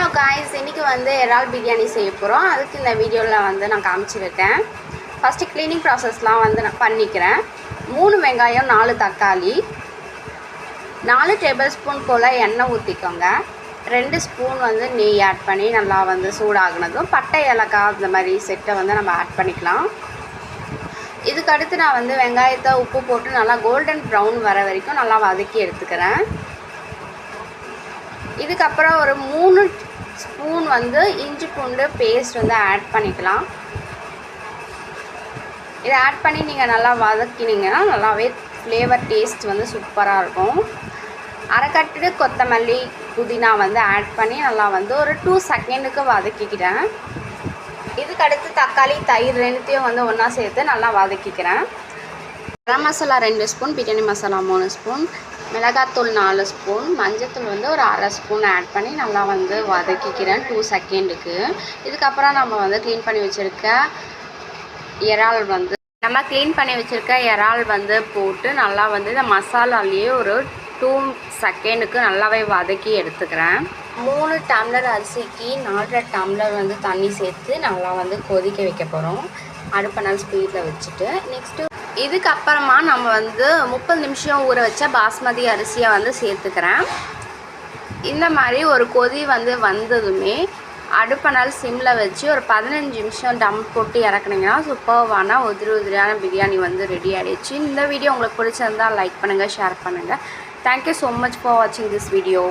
Hello guys, இன்றைக்கி வந்து இறால் பிரியாணி செய்ய போகிறோம். அதுக்கு இந்த வீடியோவில் வந்து நான் காமிச்சிருக்கேன். ஃபஸ்ட்டு க்ளீனிங் ப்ராசஸ்லாம் வந்து நான் பண்ணிக்கிறேன். 3 வெங்காயம், 4 தக்காளி, 4 டேபிள் ஸ்பூன் போல் எண்ணெய் ஊற்றிக்கோங்க. 2 ஸ்பூன் வந்து நெய் ஆட் பண்ணி நல்லா வந்து சூடாகினதும் பட்டை ஏலக்காய் இந்த மாதிரி செட்டை வந்து நம்ம ஆட் பண்ணிக்கலாம். இதுக்கடுத்து நான் வந்து வெங்காயத்தை உப்பு போட்டு நல்லா கோல்டன் ப்ரௌன் வர வரைக்கும் நல்லா வதக்கி எடுத்துக்கிறேன். இதுக்கப்புறம் ஒரு 3 ஸ்பூன் வந்து இஞ்சி பூண்டு பேஸ்ட் வந்து ஆட் பண்ணிக்கலாம். இதை ஆட் பண்ணி நீங்கள் நல்லா வதக்கினீங்கன்னா நல்லாவே ஃப்ளேவர் டேஸ்ட் வந்து சூப்பராக இருக்கும். அரைக்கட்டு கொத்தமல்லி புதினா வந்து ஆட் பண்ணி நல்லா வந்து ஒரு 2 செகண்டுக்கு வதக்கிக்கிறேன். இதுக்கடுத்து தக்காளி தயிர் ரெண்டுத்தையும் வந்து ஒன்றா சேர்த்து நல்லா வதக்கிக்கிறேன். கரம் மசாலா 2 ஸ்பூன், பிரியாணி மசாலா 3 ஸ்பூன், மிளகாத்தூள் 4 ஸ்பூன், மஞ்சத்தூள் வந்து ஒரு அரை ஸ்பூன் ஆட் பண்ணி நல்லா வந்து வதக்கிக்கிறேன் 2 செகண்டுக்கு. இதுக்கப்புறம் நம்ம வந்து க்ளீன் பண்ணி வச்சுருக்க இறால் வந்து போட்டு நல்லா வந்து இந்த மசாலாலேயே ஒரு 2 செகண்டுக்கு நல்லாவே வதக்கி எடுத்துக்கிறேன். 3 டம்ளர் அரிசிக்கு 4 டம்ளர் வந்து தண்ணி சேர்த்து நல்லா வந்து கொதிக்க வைக்க போகிறோம். அடுப்பை நல்லா ஸ்பீடில் வச்சுட்டு இதுக்கப்புறமா நம்ம வந்து 30 நிமிஷம் ஊற வச்ச பாஸ்மதி அரிசியை வந்து சேர்த்துக்கிறேன். இந்த மாதிரி ஒரு கொதி வந்து வந்ததுமே அடுப்பை நல்லா சிம்மில் வச்சு ஒரு 15 நிமிஷம் டம் போட்டு இறக்குனீங்கன்னா சூப்பர்வான உதிரியான பிரியாணி வந்து ரெடி ஆகிடுச்சு. இந்த வீடியோ உங்களுக்கு பிடிச்சிருந்தால் லைக் பண்ணுங்கள், ஷேர் பண்ணுங்கள். தேங்க்யூ ஸோ மச் ஃபார் வாட்சிங் திஸ் வீடியோ.